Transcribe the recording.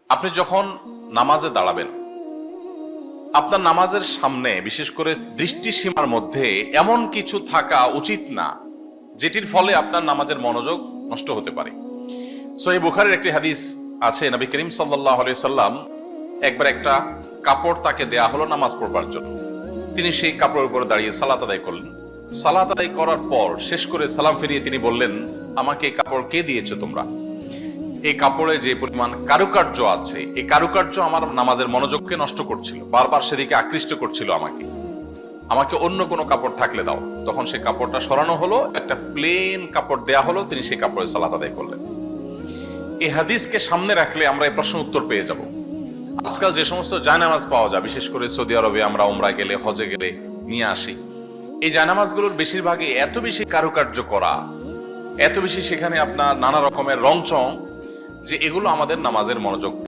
আপনি যখন নামাজে দাঁড়াবেন, আপনার নামাজের সামনে বিশেষ করে দৃষ্টিসীমার মধ্যে এমন কিছু থাকা উচিত না যেটির ফলে আপনার নামাজের মনোযোগ নষ্ট হতে পারে। সহিহ বুখারীর একটি হাদিস আছে, নবী করিম সাল্লাল্লাহু আলাইহি সাল্লাম একবার একটা কাপড় তাকে দেয়া হলো নামাজ পড়বার জন্য। তিনি সেই কাপড়ের উপরে দাঁড়িয়ে সালাত আদায় করলেন। সালাত আদায় করার পর শেষ করে সালাম ফিরিয়ে তিনি বললেন, আমাকে এই কাপড় কে দিয়েছো তোমরা? এই কাপড়ে যে পরিমাণ কারুকার্য আছে, এই কারুকার্য আমার নামাজের মনোযোগকে নষ্ট করছিল, বারবার সেদিকে আকৃষ্ট করছিল আমাকে। আমাকে অন্য কোনো কাপড় থাকলে দাও। তখন সেই কাপড়টা সরানো হলো, একটা প্লেন কাপড় দেয়া হলো, তিনি সেই কাপড়ে সালাত আদায় করলেন। এই হাদিসকে সামনে রাখলে আমরা এই প্রশ্ন উত্তর পেয়ে যাব। আজকাল যে সমস্ত জায়নামাজ পাওয়া যায়, বিশেষ করে সৌদি আরবে আমরা উমরা গেলে, হজে গেলে নিয়ে আসি, এই জায়নামাজগুলোর বেশিরভাগই এত বেশি কারুকার্য করা, এত বেশি সেখানে আপনার নানা রকমের রংচং, যে এগুলো আমাদের নামাজের মনোযোগ